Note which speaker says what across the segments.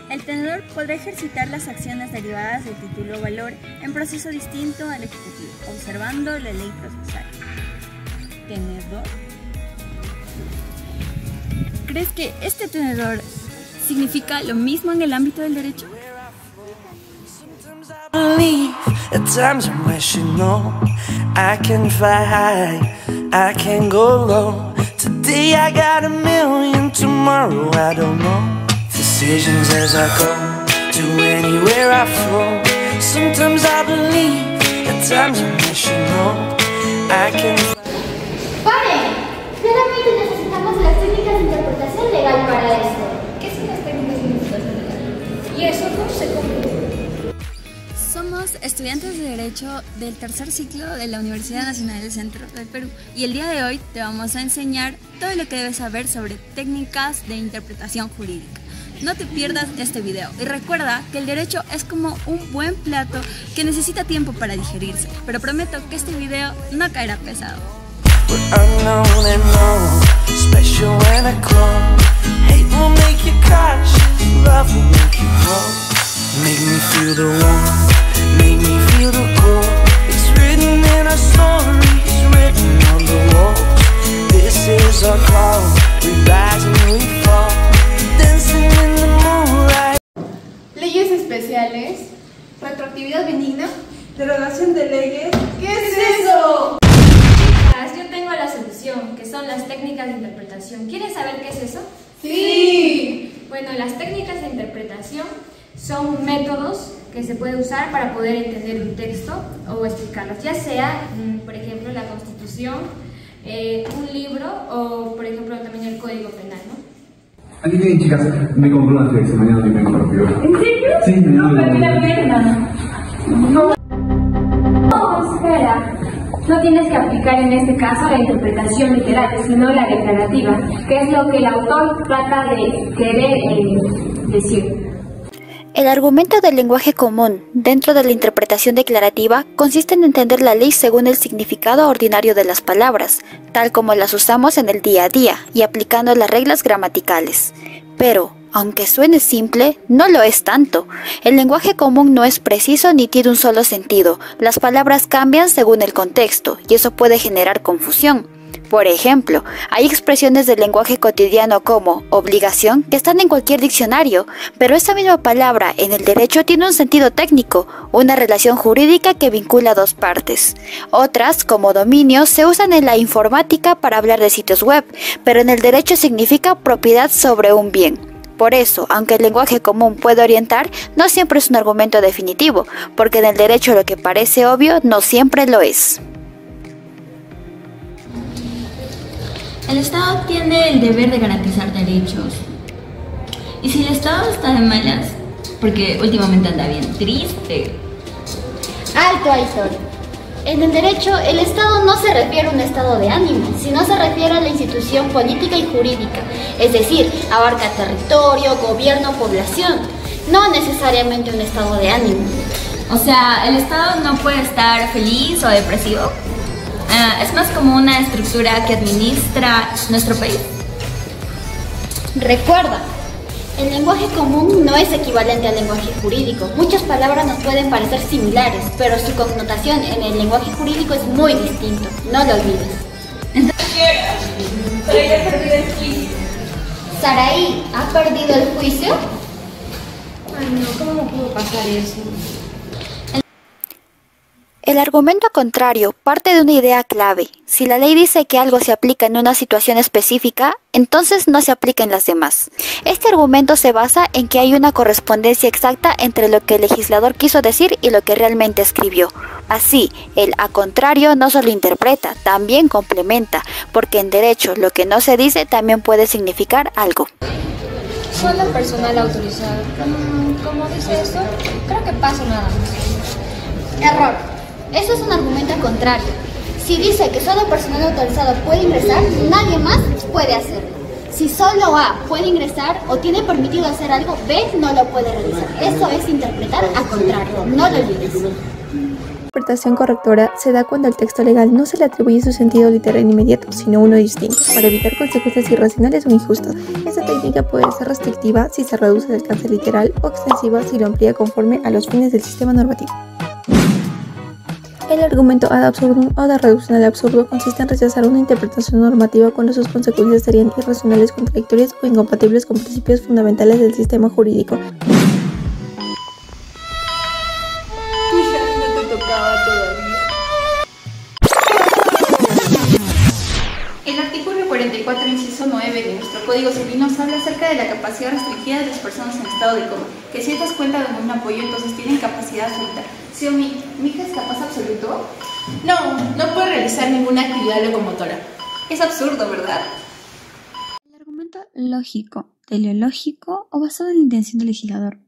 Speaker 1: El tenedor podrá ejercitar las acciones derivadas del título o valor en proceso distinto al ejecutivo, observando la ley procesal. ¿Tenedor? ¿Crees que este tenedor significa lo mismo en el ámbito del derecho?
Speaker 2: At times I'm wishing, no, I can fly high, I can go low. Today I got a million, tomorrow I don't know. Decisions as I go, to anywhere I flow. Sometimes I believe, at times I'm wishing, no, I can.
Speaker 3: ¡Paren! Claramente necesitamos las técnicas de interpretación legal para esto.
Speaker 4: ¿Qué son las técnicas de interpretación legal? ¿Y eso cómo se cumple?
Speaker 1: Somos estudiantes de Derecho del tercer ciclo de la Universidad Nacional del Centro del Perú y el día de hoy te vamos a enseñar todo lo que debes saber sobre técnicas de interpretación jurídica. No te pierdas este video y recuerda que el derecho es como un buen plato que necesita tiempo para digerirse, pero prometo que este video no caerá pesado.
Speaker 2: Make me feel the warmth, make me feel the cold. It's written in our stories, written on the walls. This is our call, we rise and we fall, dancing in the moonlight.
Speaker 4: Leyes especiales, retroactividad benigna,
Speaker 5: derogación de leyes.
Speaker 4: ¿Qué es eso?
Speaker 6: Yo tengo la solución, que son las técnicas de interpretación. ¿Quieres saber qué es eso?
Speaker 4: ¡Sí!
Speaker 6: Bueno, las técnicas de interpretación son métodos que se puede usar para poder entender un texto o explicarlos, ya sea, por ejemplo, la Constitución, un libro o, por ejemplo, también el Código Penal, ¿no?
Speaker 7: Aquí tienen, chicas, me compró una selección, mañana me vengo para Piura.
Speaker 8: ¿En serio?
Speaker 7: Sí,
Speaker 8: no, pero la pierna. No, espera. No tienes que aplicar en este caso la interpretación literaria, sino la declarativa, que es lo que el autor trata de querer decir.
Speaker 3: El argumento del lenguaje común dentro de la interpretación declarativa consiste en entender la ley según el significado ordinario de las palabras, tal como las usamos en el día a día y aplicando las reglas gramaticales. Pero, aunque suene simple, no lo es tanto. El lenguaje común no es preciso ni tiene un solo sentido. Las palabras cambian según el contexto y eso puede generar confusión. Por ejemplo, hay expresiones del lenguaje cotidiano como obligación que están en cualquier diccionario, pero esa misma palabra en el derecho tiene un sentido técnico, una relación jurídica que vincula dos partes. Otras, como dominio, se usan en la informática para hablar de sitios web, pero en el derecho significa propiedad sobre un bien. Por eso, aunque el lenguaje común puede orientar, no siempre es un argumento definitivo, porque en el derecho lo que parece obvio no siempre lo es.
Speaker 1: El Estado tiene el deber de garantizar derechos. Y si el Estado está de malas, porque últimamente anda bien triste.
Speaker 3: Alto, Aitor. En el derecho, el Estado no se refiere a un estado de ánimo, sino se refiere a la institución política y jurídica, es decir, abarca territorio, gobierno, población, no necesariamente un estado de ánimo.
Speaker 1: O sea, el Estado no puede estar feliz o depresivo. Es más como una estructura que administra nuestro país.
Speaker 3: Recuerda, el lenguaje común no es equivalente al lenguaje jurídico. Muchas palabras nos pueden parecer similares, pero su connotación en el lenguaje jurídico es muy distinto. No lo olvides.
Speaker 4: Pero ya perdí el juicio.
Speaker 3: ¿Saraí ha perdido el juicio?
Speaker 4: Ay no, ¿cómo pudo pasar eso?
Speaker 3: El argumento contrario parte de una idea clave. Si la ley dice que algo se aplica en una situación específica, entonces no se aplica en las demás. Este argumento se basa en que hay una correspondencia exacta entre lo que el legislador quiso decir y lo que realmente escribió. Así, el a contrario no solo interpreta, también complementa, porque en derecho lo que no se dice también puede significar algo.
Speaker 4: Solo personal autorizado. ¿Cómo dice eso? Creo que pasa nada más.
Speaker 3: Error. Eso es un argumento contrario. Si dice que solo personal autorizado puede ingresar, nadie más puede hacerlo. Si solo A puede ingresar o tiene permitido hacer algo, B no lo puede realizar. Eso es interpretar a contrario. No lo olvides.
Speaker 9: interpretación correctora se da cuando al texto legal no se le atribuye su sentido literal inmediato, sino uno distinto, para evitar consecuencias irracionales o injustas. Esta técnica puede ser restrictiva si se reduce el alcance literal o extensiva si lo amplía conforme a los fines del sistema normativo. El argumento ad absurdum o de reducción al absurdo consiste en rechazar una interpretación normativa cuando sus consecuencias serían irracionales, contradictorias o incompatibles con principios fundamentales del sistema jurídico.
Speaker 1: El artículo 44, inciso 9 de nuestro Código Civil nos habla acerca de la capacidad restringida de las personas en estado de coma, que si estas cuentan con un apoyo, entonces tienen capacidad absoluta. Xiaomi, ¿mi hija es capaz absoluto?
Speaker 10: No puede realizar ninguna actividad locomotora.
Speaker 1: Es absurdo, ¿verdad?
Speaker 3: El argumento lógico, teleológico o basado en la intención del legislador.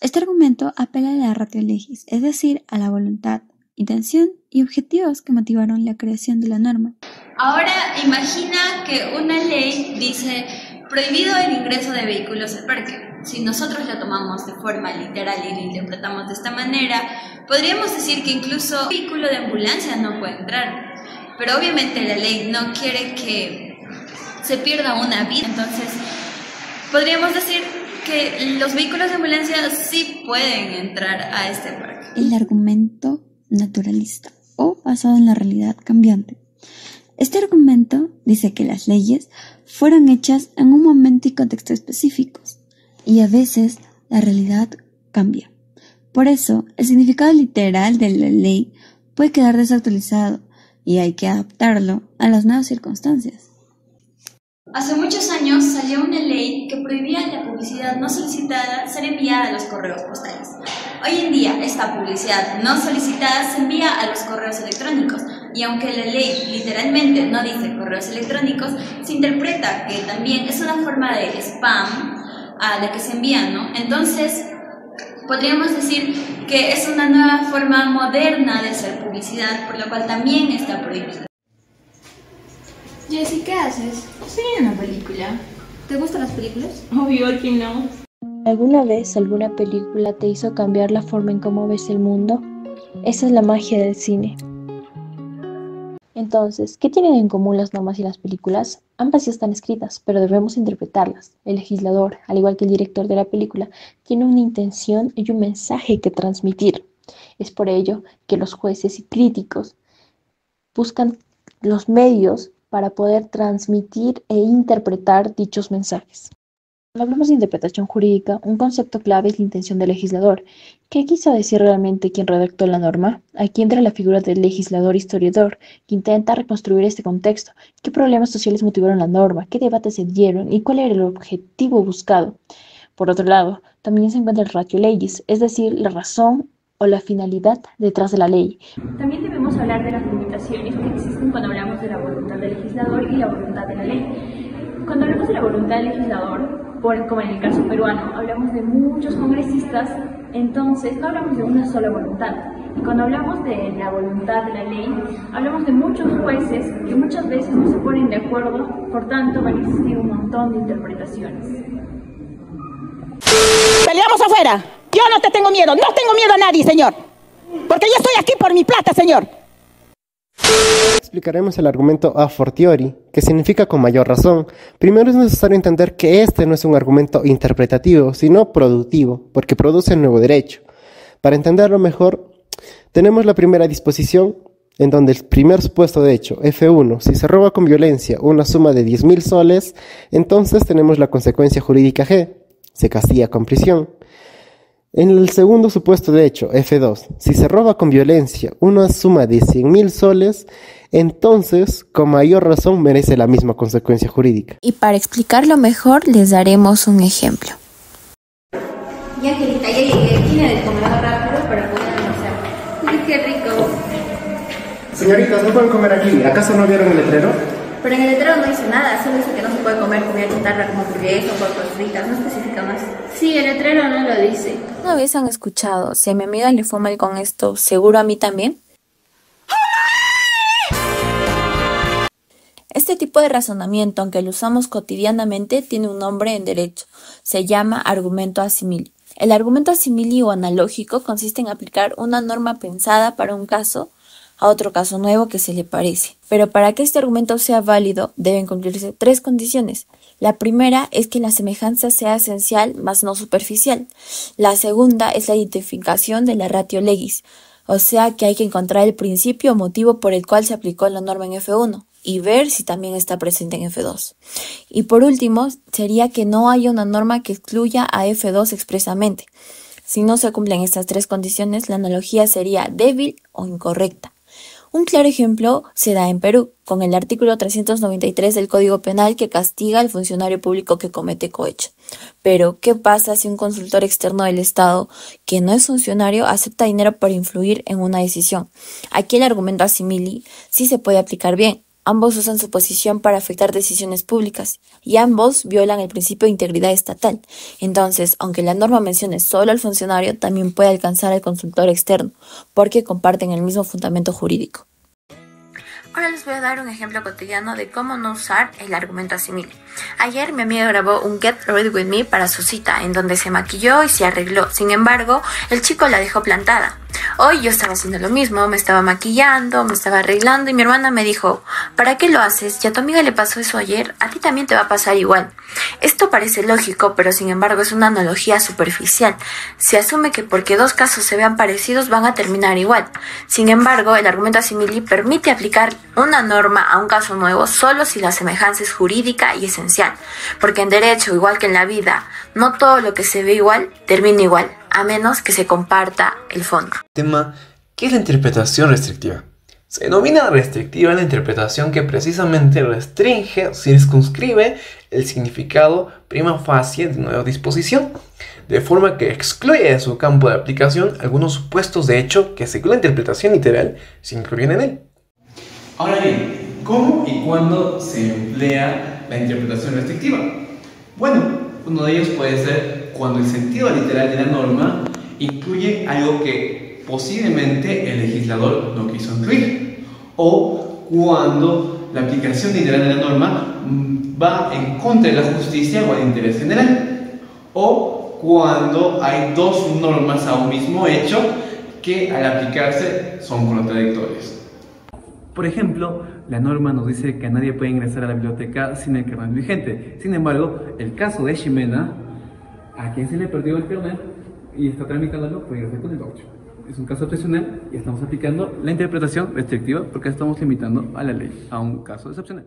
Speaker 3: Este argumento apela a la ratio legis, es decir, a la voluntad, intención y objetivos que motivaron la creación de la norma.
Speaker 1: Ahora imagina que una ley dice prohibido el ingreso de vehículos al parque. Si nosotros lo tomamos de forma literal y lo interpretamos de esta manera, podríamos decir que incluso un vehículo de ambulancia no puede entrar. Pero obviamente la ley no quiere que se pierda una vida. Entonces, podríamos decir que los vehículos de ambulancia sí pueden entrar a este parque.
Speaker 3: El argumento naturalista o basado en la realidad cambiante. Este argumento dice que las leyes fueron hechas en un momento y contexto específicos, y a veces la realidad cambia. Por eso, el significado literal de la ley puede quedar desactualizado y hay que adaptarlo a las nuevas circunstancias.
Speaker 1: Hace muchos años salió una ley que prohibía la publicidad no solicitada ser enviada a los correos postales. Hoy en día, esta publicidad no solicitada se envía a los correos electrónicos, y aunque la ley literalmente no dice correos electrónicos, se interpreta que también es una forma de spam a la que se envían, ¿no? Entonces, podríamos decir que es una nueva forma moderna de hacer publicidad, por lo cual también está prohibida.
Speaker 4: Jessy, ¿qué haces?
Speaker 10: Estoy en una película.
Speaker 4: ¿Te gustan las películas?
Speaker 10: Obvio que no.
Speaker 11: ¿Alguna vez alguna película te hizo cambiar la forma en cómo ves el mundo? Esa es la magia del cine. Entonces, ¿qué tienen en común las normas y las películas? Ambas ya están escritas, pero debemos interpretarlas. El legislador, al igual que el director de la película, tiene una intención y un mensaje que transmitir. Es por ello que los jueces y críticos buscan los medios para poder transmitir e interpretar dichos mensajes. Cuando hablamos de interpretación jurídica, un concepto clave es la intención del legislador. ¿Qué quiso decir realmente quien redactó la norma? Aquí entra la figura del legislador historiador, que intenta reconstruir este contexto. ¿Qué problemas sociales motivaron la norma? ¿Qué debates se dieron? ¿Y cuál era el objetivo buscado? Por otro lado, también se encuentra el ratio legis, es decir, la razón o la finalidad detrás de la ley.
Speaker 8: También debemos hablar de las limitaciones que existen cuando hablamos de la voluntad del legislador y la voluntad de la ley. Cuando hablamos de la voluntad del legislador, como en el caso peruano, hablamos de muchos congresistas, entonces no hablamos de una sola voluntad. Y cuando hablamos de la voluntad de la ley, hablamos de muchos jueces que muchas veces no se ponen de acuerdo, por tanto van a existir un montón de interpretaciones.
Speaker 12: ¡Peleamos afuera! Yo no te tengo miedo, no tengo miedo a nadie, señor. Porque yo estoy aquí por mi plata, señor.
Speaker 13: Explicaremos el argumento a fortiori, que significa con mayor razón. Primero es necesario entender que este no es un argumento interpretativo, sino productivo, porque produce el nuevo derecho. Para entenderlo mejor, tenemos la primera disposición, en donde el primer supuesto de hecho, F1, si se roba con violencia una suma de 10.000 soles, entonces tenemos la consecuencia jurídica G, se castiga con prisión. En el segundo supuesto de hecho, F2, si se roba con violencia una suma de 100.000 soles, entonces, con mayor razón, merece la misma consecuencia jurídica.
Speaker 3: Y para explicarlo mejor, les daremos un ejemplo.
Speaker 4: Y Angelita, ya llegué. Vine de comer rápido para poder almorzar. ¡Uy, qué rico!
Speaker 13: Señoritas, no pueden comer aquí. ¿Acaso no vieron el letrero?
Speaker 4: Pero en el letrero no dice nada, solo dice que no se puede comer comida chatarra como hamburguesas o papas fritas, no especifica más.
Speaker 6: Sí, el letrero no lo dice.
Speaker 3: ¿Una vez han escuchado, si a mi amiga le fue mal con esto, seguro a mí también? Este tipo de razonamiento, aunque lo usamos cotidianamente, tiene un nombre en derecho. Se llama argumento a simili. El argumento simili o analógico consiste en aplicar una norma pensada para un caso a otro caso nuevo que se le parece. Pero para que este argumento sea válido, deben cumplirse 3 condiciones. La primera es que la semejanza sea esencial, mas no superficial. La segunda es la identificación de la ratio legis, o sea que hay que encontrar el principio o motivo por el cual se aplicó la norma en F1 y ver si también está presente en F2. Y por último, sería que no haya una norma que excluya a F2 expresamente. Si no se cumplen estas 3 condiciones, la analogía sería débil o incorrecta. Un claro ejemplo se da en Perú, con el artículo 393 del Código Penal que castiga al funcionario público que comete cohecho. Pero, ¿qué pasa si un consultor externo del Estado, que no es funcionario, acepta dinero para influir en una decisión? Aquí el argumento simili sí se puede aplicar bien. Ambos usan su posición para afectar decisiones públicas y ambos violan el principio de integridad estatal. Entonces, aunque la norma mencione solo al funcionario, también puede alcanzar al consultor externo, porque comparten el mismo fundamento jurídico. Ahora les voy a dar un ejemplo cotidiano de cómo no usar el argumento simili. Ayer mi amiga grabó un Get Ready With Me para su cita, en donde se maquilló y se arregló. Sin embargo, el chico la dejó plantada. Hoy yo estaba haciendo lo mismo, me estaba maquillando, me estaba arreglando y mi hermana me dijo: ¿para qué lo haces? Ya a tu amiga le pasó eso ayer, a ti también te va a pasar igual. Esto parece lógico, pero sin embargo es una analogía superficial. Se asume que porque 2 casos se vean parecidos van a terminar igual. Sin embargo, el argumento simili permite aplicar una norma a un caso nuevo solo si la semejanza es jurídica y esencial. Porque en derecho, igual que en la vida, no todo lo que se ve igual termina igual, a menos que se comparta el fondo.
Speaker 14: Tema, ¿qué es la interpretación restrictiva? Se denomina restrictiva la interpretación que precisamente restringe o circunscribe el significado prima facie de una disposición, de forma que excluye de su campo de aplicación algunos supuestos de hecho que según la interpretación literal se incluyen en él.
Speaker 7: Ahora bien, ¿cómo y cuándo se emplea la interpretación restrictiva? Bueno, uno de ellos puede ser cuando el sentido literal de la norma incluye algo que posiblemente el legislador no quiso incluir, o cuando la aplicación literal de la norma va en contra de la justicia o el interés general, o cuando hay 2 normas a un mismo hecho que al aplicarse son contradictorias.
Speaker 15: Por ejemplo, la norma nos dice que nadie puede ingresar a la biblioteca sin el carnet vigente. Sin embargo, el caso de Ximena, a quien se le perdió el carnet y está tramitándolo, puede ingresar con el voucher. Es un caso excepcional y estamos aplicando la interpretación restrictiva porque estamos limitando a la ley a un caso excepcional.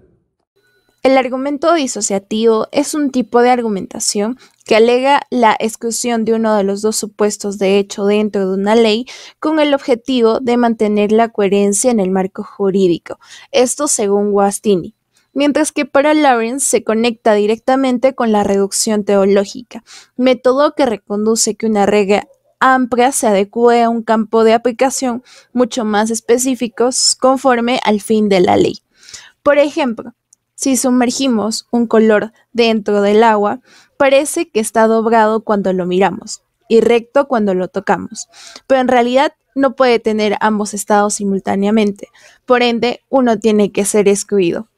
Speaker 16: El argumento disociativo es un tipo de argumentación que alega la exclusión de uno de los 2 supuestos de hecho dentro de una ley con el objetivo de mantener la coherencia en el marco jurídico, esto según Guastini. Mientras que para Lawrence se conecta directamente con la reducción teológica, método que reconduce que una regla amplia se adecue a un campo de aplicación mucho más específico conforme al fin de la ley. Por ejemplo, si sumergimos un color dentro del agua, parece que está doblado cuando lo miramos y recto cuando lo tocamos, pero en realidad no puede tener ambos estados simultáneamente, por ende uno tiene que ser excluido.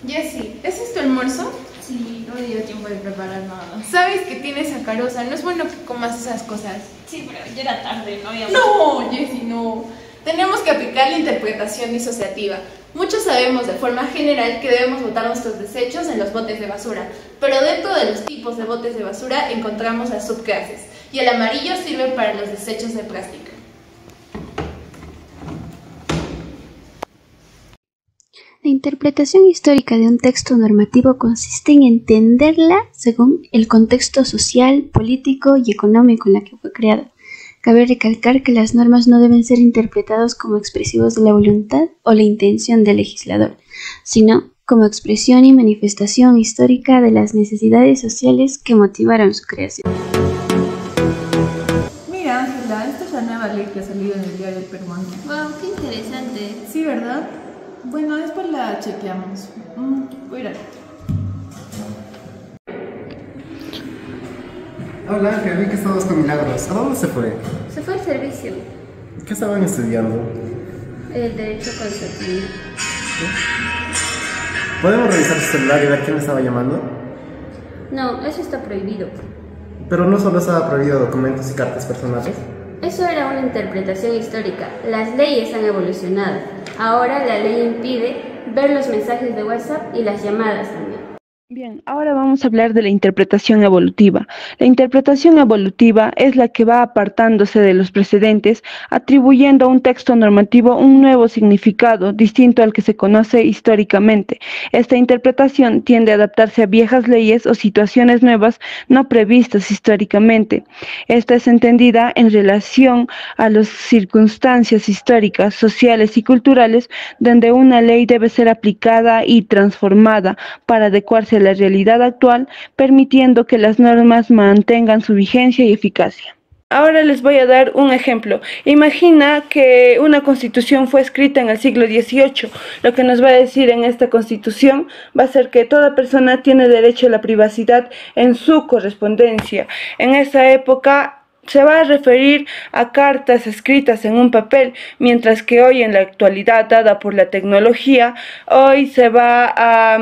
Speaker 10: Jessie, ¿ese es tu almuerzo?
Speaker 4: Sí, no me dio tiempo de preparar nada.
Speaker 10: Sabes que tienes sacarosa, no es bueno que comas esas cosas.
Speaker 4: Sí, pero ya era tarde, no había
Speaker 10: No, Jessie, no. Tenemos que aplicar la interpretación disociativa. Muchos sabemos de forma general que debemos botar nuestros desechos en los botes de basura, pero dentro de los tipos de botes de basura encontramos las subclases, y el amarillo sirve para los desechos de plástico.
Speaker 17: La interpretación histórica de un texto normativo consiste en entenderla según el contexto social, político y económico en el que fue creada. Cabe recalcar que las normas no deben ser interpretadas como expresivos de la voluntad o la intención del legislador, sino como expresión y manifestación histórica de las necesidades sociales que motivaron su creación.
Speaker 5: Mira, Ángela, esta es la nueva ley que ha salido en el diario El Peruano.
Speaker 4: Wow, qué interesante.
Speaker 5: Sí, ¿verdad? Bueno, después la chequeamos. Voy a ir al otro.
Speaker 13: Hola Ángel, vi que estabas con Milagros. ¿A dónde se fue?
Speaker 4: Se fue al servicio.
Speaker 13: ¿Qué estaban estudiando?
Speaker 4: El derecho constitucional.
Speaker 13: ¿Podemos revisar su celular y ver quién le estaba llamando?
Speaker 4: No, eso está prohibido.
Speaker 13: Pero no solo estaba prohibido documentos y cartas personales.
Speaker 17: Eso era una interpretación histórica. Las leyes han evolucionado. Ahora la ley impide ver los mensajes de WhatsApp y las llamadas también.
Speaker 18: Bien, ahora vamos a hablar de la interpretación evolutiva. La interpretación evolutiva es la que va apartándose de los precedentes, atribuyendo a un texto normativo un nuevo significado distinto al que se conoce históricamente. Esta interpretación tiende a adaptarse a viejas leyes o situaciones nuevas no previstas históricamente. Esta es entendida en relación a las circunstancias históricas, sociales y culturales donde una ley debe ser aplicada y transformada para adecuarse a la realidad actual, permitiendo que las normas mantengan su vigencia y eficacia. Ahora les voy a dar un ejemplo. Imagina que una constitución fue escrita en el siglo XVIII. Lo que nos va a decir en esta constitución va a ser que toda persona tiene derecho a la privacidad en su correspondencia. En esa época se va a referir a cartas escritas en un papel, mientras que hoy en la actualidad, dada por la tecnología, hoy se va a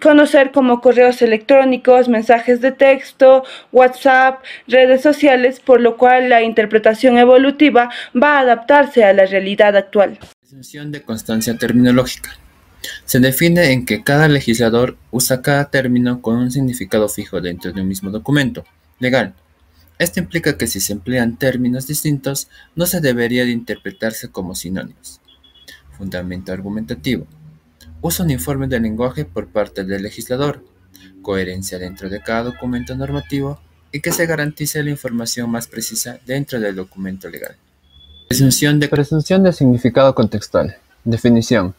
Speaker 18: conocer como correos electrónicos, mensajes de texto, WhatsApp, redes sociales, por lo cual la interpretación evolutiva va a adaptarse a la realidad actual.
Speaker 19: Presunción de constancia terminológica. Se define en que cada legislador usa cada término con un significado fijo dentro de un mismo documento legal. Esto implica que si se emplean términos distintos, no se debería de interpretarse como sinónimos. Fundamento argumentativo. Uso uniforme del lenguaje por parte del legislador. Coherencia dentro de cada documento normativo y que se garantice la información más precisa dentro del documento legal. Presunción de significado contextual. Definición.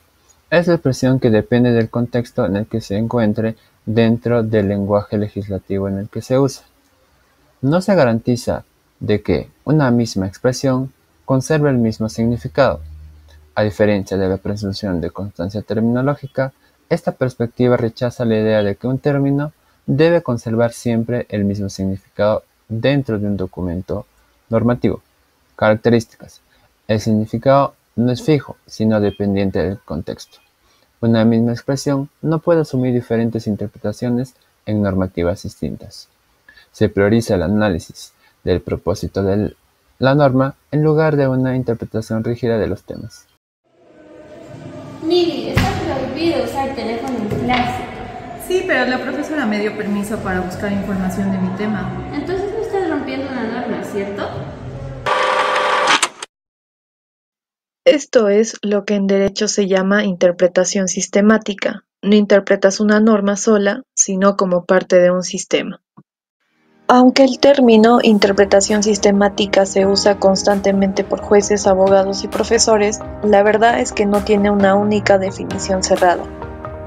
Speaker 19: Es la expresión que depende del contexto en el que se encuentre dentro del lenguaje legislativo en el que se usa. No se garantiza de que una misma expresión conserve el mismo significado. A diferencia de la presunción de constancia terminológica, esta perspectiva rechaza la idea de que un término debe conservar siempre el mismo significado dentro de un documento normativo. Características. El significado no es fijo, sino dependiente del contexto. Una misma expresión no puede asumir diferentes interpretaciones en normativas distintas. Se prioriza el análisis del propósito de la norma en lugar de una interpretación rígida de los temas.
Speaker 6: Mili, está prohibido usar teléfono en clase.
Speaker 5: Sí, pero la profesora me dio permiso para buscar información de mi tema.
Speaker 6: Entonces no estás rompiendo una norma, ¿cierto?
Speaker 20: Esto es lo que en derecho se llama interpretación sistemática. No interpretas una norma sola, sino como parte de un sistema. Aunque el término interpretación sistemática se usa constantemente por jueces, abogados y profesores, la verdad es que no tiene una única definición cerrada,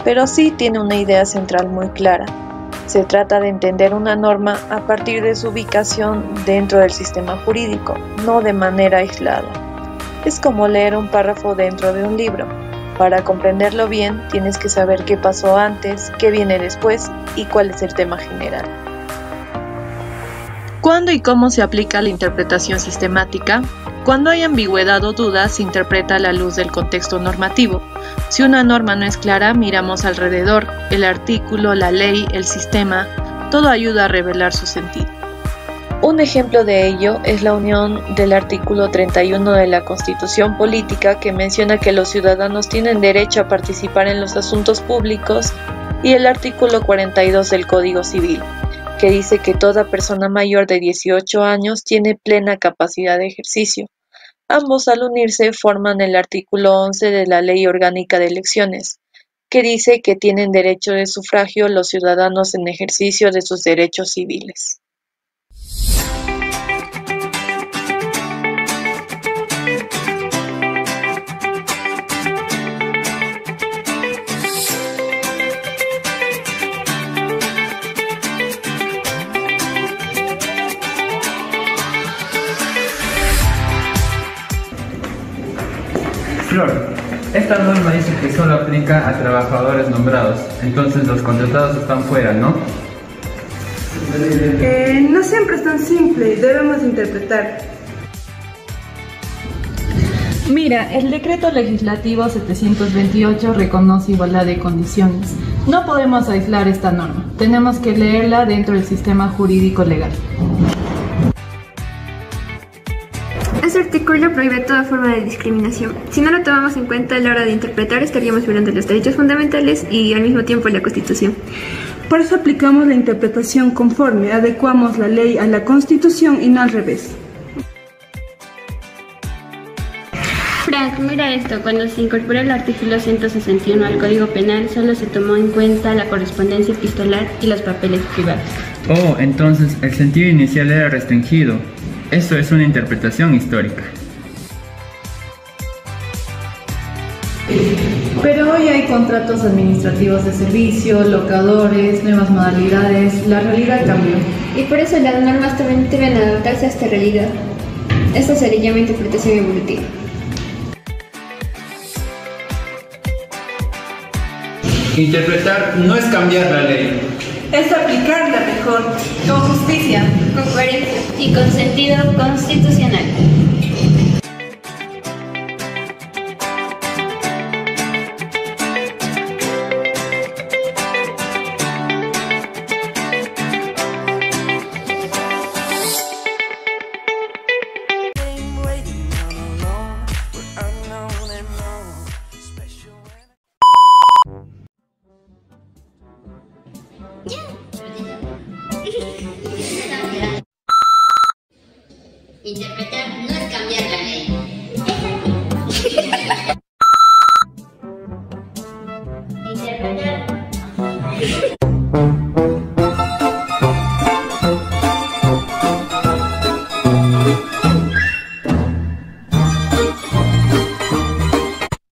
Speaker 20: pero sí tiene una idea central muy clara. Se trata de entender una norma a partir de su ubicación dentro del sistema jurídico, no de manera aislada. Es como leer un párrafo dentro de un libro. Para comprenderlo bien, tienes que saber qué pasó antes, qué viene después y cuál es el tema general. ¿Cuándo y cómo se aplica la interpretación sistemática? Cuando hay ambigüedad o duda, se interpreta a la luz del contexto normativo. Si una norma no es clara, miramos alrededor, el artículo, la ley, el sistema, todo ayuda a revelar su sentido. Un ejemplo de ello es la unión del artículo 31 de la Constitución Política, que menciona que los ciudadanos tienen derecho a participar en los asuntos públicos, y el artículo 42 del Código Civil, que dice que toda persona mayor de 18 años tiene plena capacidad de ejercicio. Ambos, al unirse, forman el artículo 11 de la Ley Orgánica de Elecciones, que dice que tienen derecho de sufragio los ciudadanos en ejercicio de sus derechos civiles.
Speaker 15: Flor, esta norma dice que solo aplica a trabajadores nombrados, entonces los contratados están fuera, ¿no?
Speaker 18: No siempre es tan simple, debemos interpretar.
Speaker 5: Mira, el decreto legislativo 728 reconoce igualdad de condiciones. No podemos aislar esta norma, tenemos que leerla dentro del sistema jurídico legal.
Speaker 21: Este artículo prohíbe toda forma de discriminación. Si no lo tomamos en cuenta a la hora de interpretar, estaríamos violando los derechos fundamentales y al mismo tiempo la Constitución.
Speaker 18: Por eso aplicamos la interpretación conforme, adecuamos la ley a la Constitución y no al revés.
Speaker 21: Frank, mira esto, cuando se incorporó el artículo 161 al Código Penal, solo se tomó en cuenta la correspondencia epistolar y los papeles privados.
Speaker 22: Oh, entonces el sentido inicial era restringido. Esto es una interpretación histórica.
Speaker 5: Pero hoy hay contratos administrativos de servicio, locadores, nuevas modalidades, la realidad cambió.
Speaker 21: Y por eso las normas también deben adaptarse a esta realidad. Esto se le llama interpretación evolutiva.
Speaker 22: Interpretar no es cambiar la ley.
Speaker 5: Es aplicarla mejor, con justicia,
Speaker 21: con coherencia y con sentido constitucional.
Speaker 23: Interpretar no es cambiar la